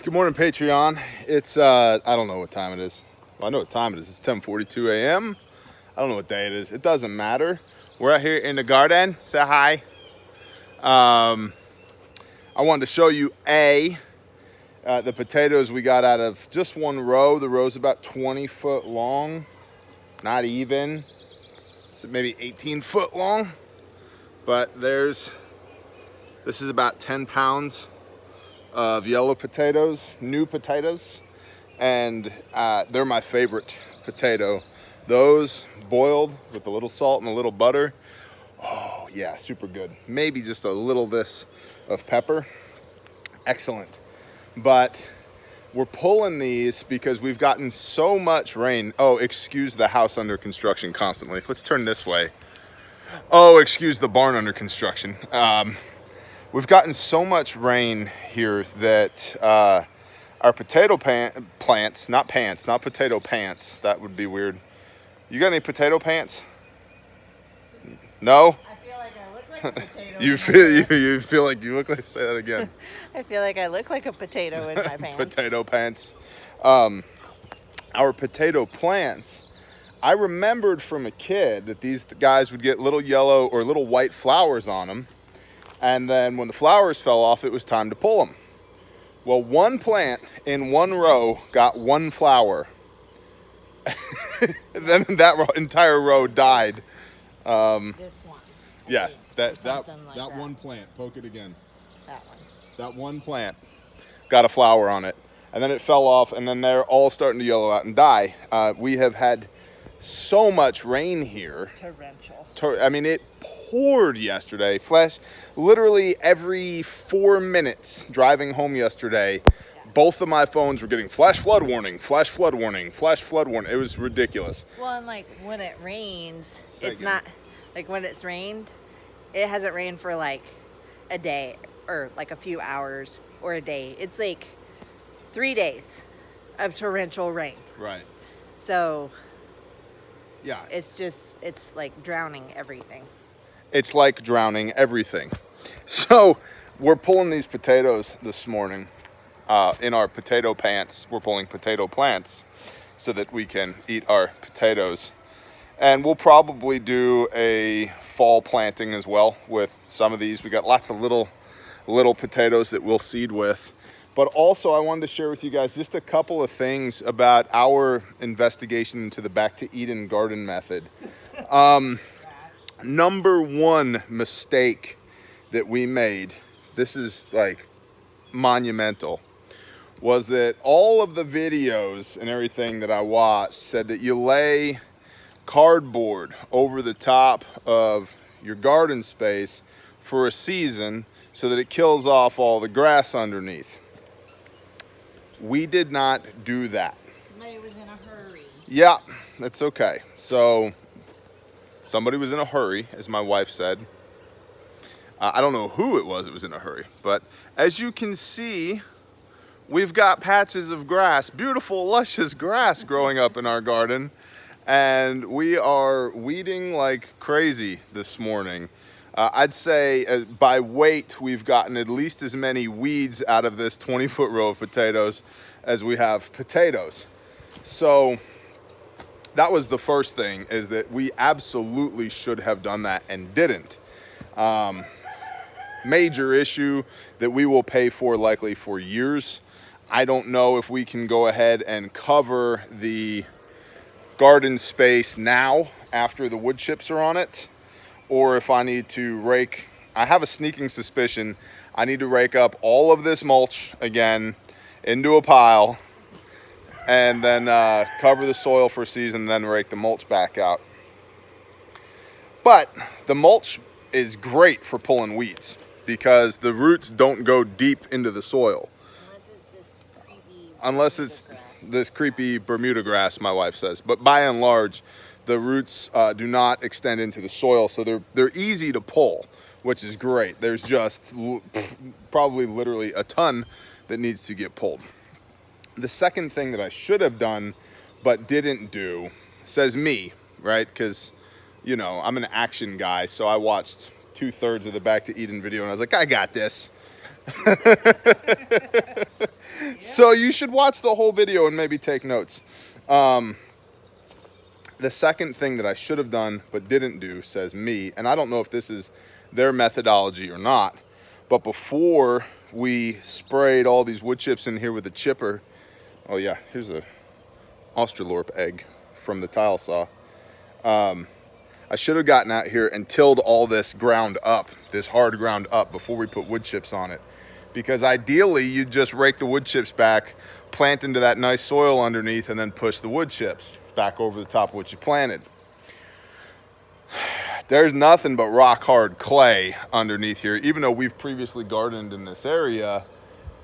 Good morning, Patreon. It's I don't know what time it is. Well, I know what time it is. It's 10:42 a.m. I don't know what day it is. It doesn't matter. We're out here in the garden. Say hi. I wanted to show you the potatoes we got out of just one row. The row's about 20 foot long, not even. So maybe 18 foot long. But this is about 10 pounds of yellow potatoes, new potatoes, and they're my favorite potato. Those boiled with a little salt and a little butter. Oh yeah, super good. Maybe just a little this of pepper. Excellent. But we're pulling these because we've gotten so much rain. Oh, excuse the house under construction constantly. Let's turn this way. Oh, excuse the barn under construction. We've gotten so much rain here that our potato plants, not potato pants. That would be weird. You got any potato pants? No? I feel like I look like a potato. You feel like you look like, say that again. I feel like I look like a potato in my pants. Potato pants. Our potato plants, I remembered from a kid that these guys would get little yellow or little white flowers on them. And then when the flowers fell off, it was time to pull them. Well, one plant in one row got one flower. Then that entire row died. This one. Yeah, that that. one plant. Poke it again. That one. That one plant got a flower on it. And then it fell off, and then they're all starting to yellow out and die. We have had so much rain here. Torrential. I mean, it poured yesterday. Literally every 4 minutes driving home yesterday, both of my phones were getting flash flood warning, flash flood warning, flash flood warning. It was ridiculous. Well, and like when it rains, Second. it's not like when it's rained, it hasn't rained for like a day or like a few hours or a day. It's like 3 days of torrential rain. Right. So Yeah. it's like drowning everything. It's like drowning everything. So we're pulling these potatoes this morning in our potato pants. We're pulling potato plants so that we can eat our potatoes. And we'll probably do a fall planting as well with some of these. We got lots of little potatoes that we'll seed with. But also I wanted to share with you guys just a couple of things about our investigation into the Back to Eden garden method. Number one mistake that we made, this is like monumental, was that all of the videos and everything that I watched said that you lay cardboard over the top of your garden space for a season so that it kills off all the grass underneath. We did not do that. Somebody was in a hurry. Yeah, that's okay. So somebody was in a hurry, as my wife said. I don't know who it was in a hurry, but as you can see, we've got patches of grass, beautiful, luscious grass growing up in our garden, and we are weeding like crazy this morning. I'd say by weight, we've gotten at least as many weeds out of this 20-foot row of potatoes as we have potatoes. So that was the first thing, is that we absolutely should have done that and didn't. Major issue that we will pay for likely for years. I don't know if we can go ahead and cover the garden space now after the wood chips are on it, or if I need to rake. I have a sneaking suspicion I need to rake up all of this mulch again into a pile and then cover the soil for a season, then rake the mulch back out. But the mulch is great for pulling weeds because the roots don't go deep into the soil. Unless it's this creepy Bermuda grass, my wife says. But by and large, the roots do not extend into the soil, so they're easy to pull, which is great. There's just probably literally a ton that needs to get pulled. The second thing that I should have done but didn't do, says me, right? Because, you know, I'm an action guy, so I watched 2/3 of the Back to Eden video and I was like, I got this. So you should watch the whole video and maybe take notes. The second thing that I should have done but didn't do, says me, and I don't know if this is their methodology or not, but before we sprayed all these wood chips in here with the chipper, oh yeah, here's a Australorp egg from the tile saw. I should have gotten out here and tilled all this ground up, this hard ground up, before we put wood chips on it. Because ideally, you'd just rake the wood chips back, plant into that nice soil underneath, and then push the wood chips back over the top of what you planted. There's nothing but rock hard clay underneath here. Even though we've previously gardened in this area,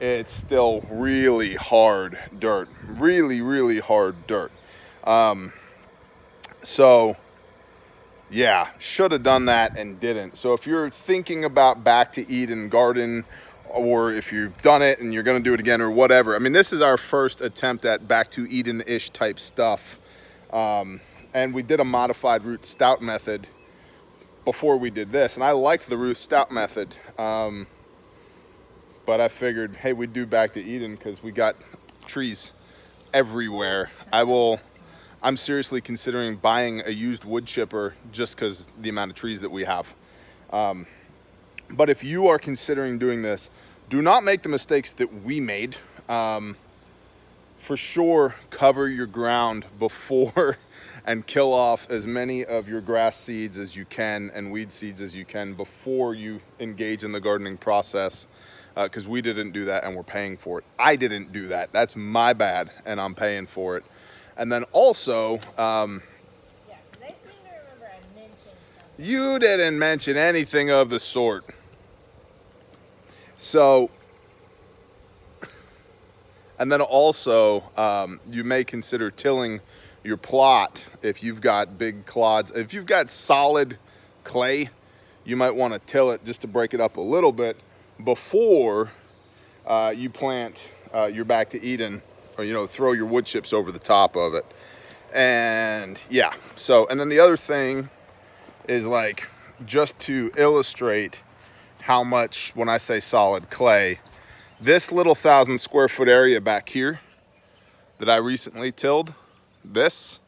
it's still really hard dirt. Really, really hard dirt. So yeah, should have done that and didn't. So if you're thinking about Back to Eden garden, or if you've done it and you're gonna do it again or whatever, I mean, this is our first attempt at Back to Eden-ish type stuff. And we did a modified root stout method before we did this, and I liked the root stout method. But I figured, hey, we'd do Back to Eden because we got trees everywhere. I'm seriously considering buying a used wood chipper just because the amount of trees that we have. But if you are considering doing this, do not make the mistakes that we made. For sure, cover your ground before and kill off as many of your grass seeds as you can and weed seeds as you can before you engage in the gardening process. Because we didn't do that and we're paying for it. I didn't do that. That's my bad, and I'm paying for it. And then also, Yeah, 'cause I seem to remember I mentioned something. you didn't mention anything of the sort. So, and then also, you may consider tilling your plot if you've got big clods. If you've got solid clay, you might want to till it just to break it up a little bit before you plant your Back to Eden, or throw your wood chips over the top of it. And yeah, so, and then the other thing is, like, just to illustrate how much, when I say solid clay, this little 1,000 square foot area back here that I recently tilled, this,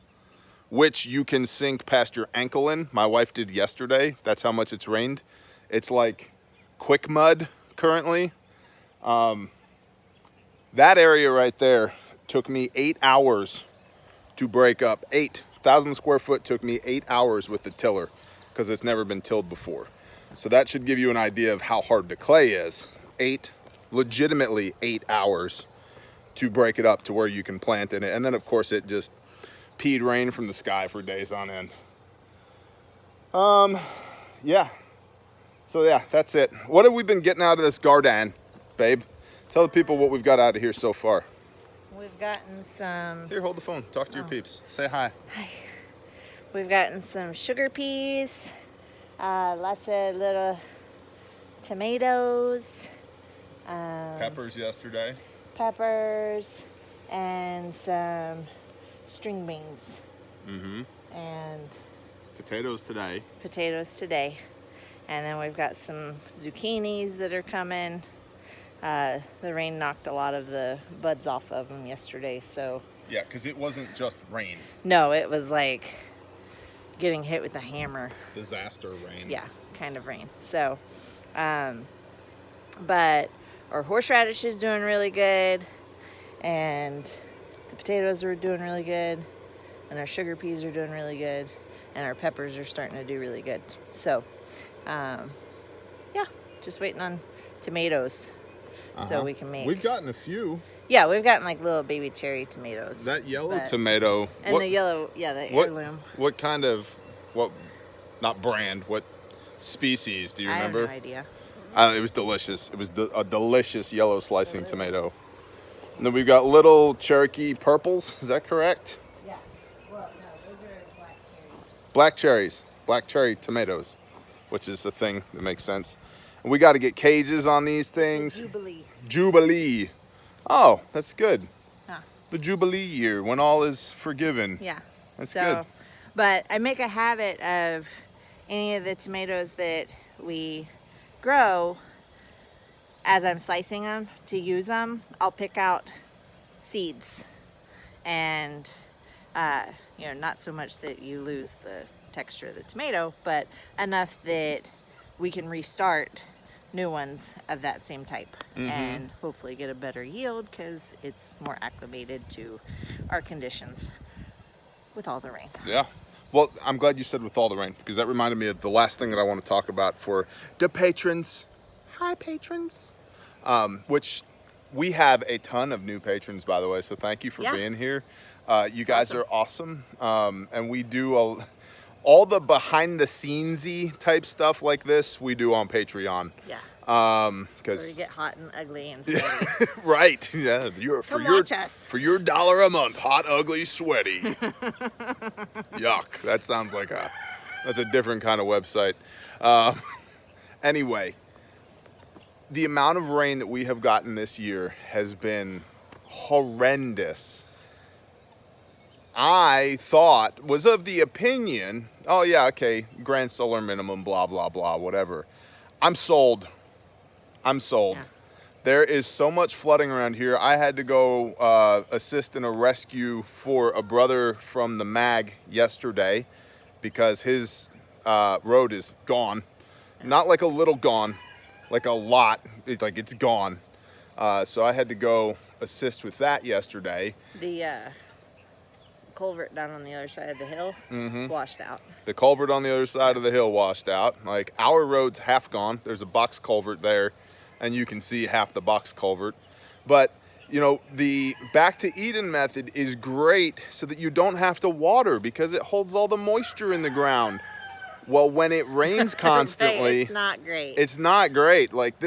which you can sink past your ankle in, my wife did yesterday, that's how much it's rained. It's like quick mud currently. That area right there took me 8 hours to break up. 8,000 square foot took me 8 hours with the tiller because it's never been tilled before. So that should give you an idea of how hard the clay is. Legitimately 8 hours to break it up to where you can plant in it. And then of course it just peed rain from the sky for days on end. Yeah. So yeah, that's it. What have we been getting out of this garden, babe? Tell the people what we've got out of here so far. We've gotten some. Here, hold the phone. Talk to your peeps. Say hi. Hi. We've gotten some sugar peas, lots of little tomatoes, Peppers yesterday. peppers, and some string beans, Mm-hmm. and Potatoes today. potatoes today. And then we've got some zucchinis that are coming. The rain knocked a lot of the buds off of them yesterday, so Yeah, because it wasn't just rain. no, it was like getting hit with a hammer. Disaster rain. Yeah, kind of rain. So, but our horseradish is doing really good, and the potatoes are doing really good, and our sugar peas are doing really good, and our peppers are starting to do really good. So, yeah, just waiting on tomatoes so we can make. We've gotten a few. Yeah, we've gotten like little baby cherry tomatoes. That yellow but- tomato. And the yellow, yeah, the heirloom. What kind of, not brand, what species, do you remember? I have no idea. It was delicious. It was a delicious yellow slicing tomato. And then we've got little Cherokee purples. Is that correct? Yeah. Well, no, those are black cherries. Black cherries. Black cherry tomatoes, which is a thing that makes sense. And we got to get cages on these things. Jubilee. Jubilee. Oh, that's good. Huh. The Jubilee year, when all is forgiven. Yeah. That's So, good. but I make a habit of any of the tomatoes that we grow, as I'm slicing them to use them, I'll pick out seeds, and you know, not so much that you lose the texture of the tomato, but enough that we can restart new ones of that same type and hopefully get a better yield because it's more acclimated to our conditions with all the rain. Yeah. Well, I'm glad you said with all the rain, because that reminded me of the last thing that I want to talk about for the patrons. Hi, patrons. Which we have a ton of new patrons, by the way, so thank you for being here. You guys are awesome. And we do all the behind the scenesy type stuff like this, we do on Patreon. Yeah. Because Where you get hot and ugly and sweaty. right. Yeah. Come watch us. For your $1 a month, hot, ugly, sweaty. Yuck. That sounds like that's a different kind of website. Anyway, the amount of rain that we have gotten this year has been horrendous. I was of the opinion, oh yeah, okay, grand solar minimum, blah, blah, blah, whatever. I'm sold. Yeah. There is so much flooding around here. I had to go assist in a rescue for a brother from the MAG yesterday because his road is gone. Not like a little gone, like a lot. It's gone. So I had to go assist with that yesterday. The culvert down on the other side of the hill washed out. The culvert on the other side of the hill washed out. Like, our road's half gone. There's a box culvert there, and you can see half the box culvert. But, you know, the Back to Eden method is great so that you don't have to water because it holds all the moisture in the ground. Well, when it rains constantly, it's not great. It's not great. Like,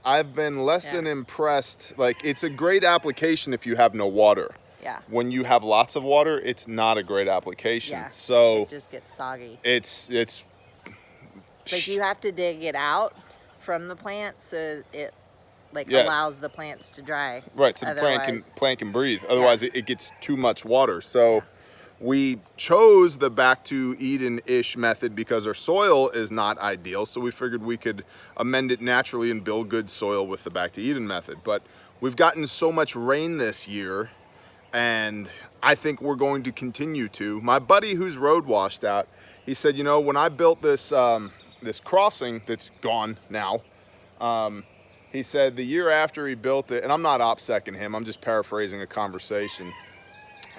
I've been less than impressed. Like, it's a great application if you have no water. Yeah. When you have lots of water, it's not a great application. Yeah. So it just gets soggy. It's like you have to dig it out from the plant so it allows the plants to dry. Right, so the plant can breathe. Otherwise it gets too much water. So we chose the Back to Eden-ish method because our soil is not ideal. So we figured we could amend it naturally and build good soil with the Back to Eden method. But we've gotten so much rain this year, and I think we're going to continue to. My buddy whose road washed out, he said, you know, when I built this this crossing that's gone now, he said the year after he built it, and I'm not OPSECing him, I'm just paraphrasing a conversation.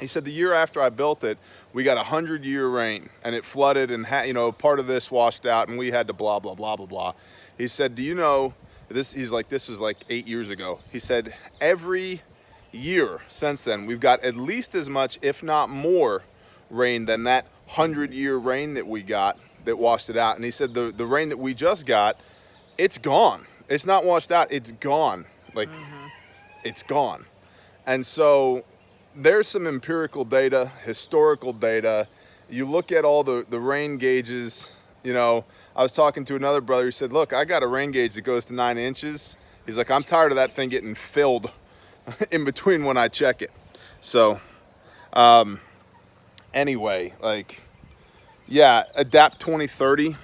He said the year after I built it, we got 100-year rain, and it flooded, and part of this washed out, and we had to blah, blah, blah, blah, blah. He said, do you know, this was like 8 years ago. He said, every year since then, we've got at least as much, if not more, rain than that 100-year rain that we got that washed it out. And he said the rain that we just got, it's gone. It's not washed out, it's gone. Like, it's gone. And so there's some empirical data, historical data. You look at all the rain gauges, you know. I was talking to another brother who said, look, I got a rain gauge that goes to 9 inches. He's like, I'm tired of that thing getting filled in between when I check it. So anyway, like, yeah, Adapt 2030.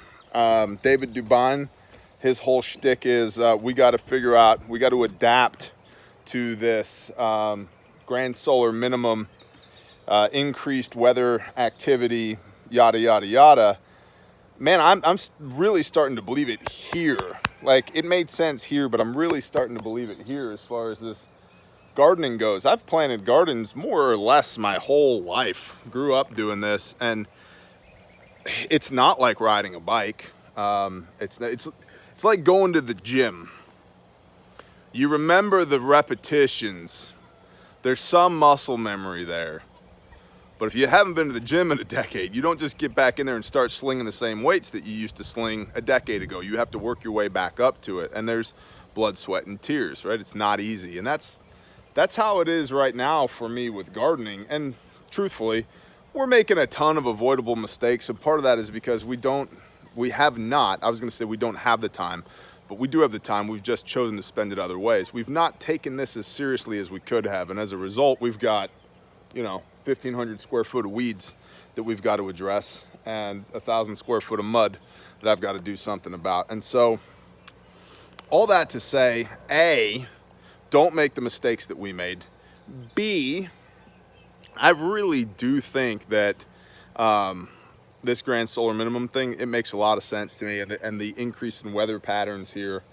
David Dubin, his whole shtick is we got to adapt to this grand solar minimum, increased weather activity, yada, yada, yada. Man, I'm really starting to believe it here. Like, it made sense here, but I'm really starting to believe it here as far as this gardening goes. I've planted gardens more or less my whole life. Grew up doing this, and it's not like riding a bike. It's like going to the gym. You remember the repetitions. There's some muscle memory there. But if you haven't been to the gym in a decade, you don't just get back in there and start slinging the same weights that you used to sling a decade ago. You have to work your way back up to it. And there's blood, sweat, and tears, right? It's not easy. And that's how it is right now for me with gardening. And truthfully, we're making a ton of avoidable mistakes. And part of that is because we don't have the time, but we do have the time. We've just chosen to spend it other ways. We've not taken this as seriously as we could have. And as a result, we've got, 1,500 square foot of weeds that we've got to address and 1,000 square foot of mud that I've got to do something about. And so all that to say, A, don't make the mistakes that we made. B, I really do think that this grand solar minimum thing, it makes a lot of sense to me, and the increase in weather patterns here,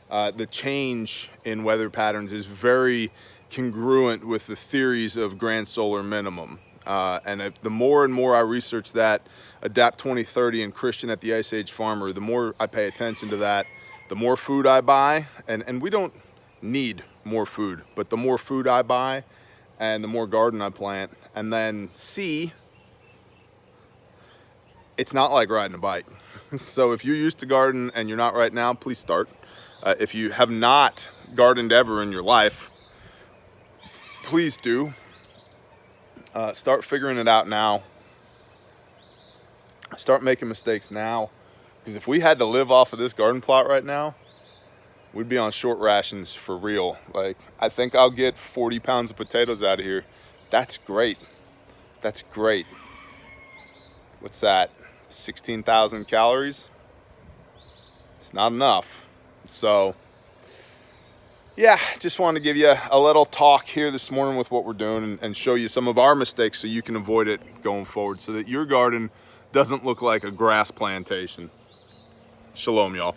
the change in weather patterns is very congruent with the theories of grand solar minimum. And the more and more I research that, Adapt 2030 and Christian at the Ice Age Farmer, the more I pay attention to that, the more food I buy, and we don't need more food, but the more food I buy and the more garden I plant. And then C, it's not like riding a bike. So if you used to garden and you're not right now, please start. If you have not gardened ever in your life, please do. Start figuring it out now. Start making mistakes now. Because if we had to live off of this garden plot right now, we'd be on short rations for real. Like, I think I'll get 40 pounds of potatoes out of here. That's great. That's great. What's that? 16,000 calories? It's not enough. So, yeah, just wanted to give you a little talk here this morning with what we're doing and show you some of our mistakes so you can avoid it going forward, so that your garden doesn't look like a grass plantation. Shalom, y'all.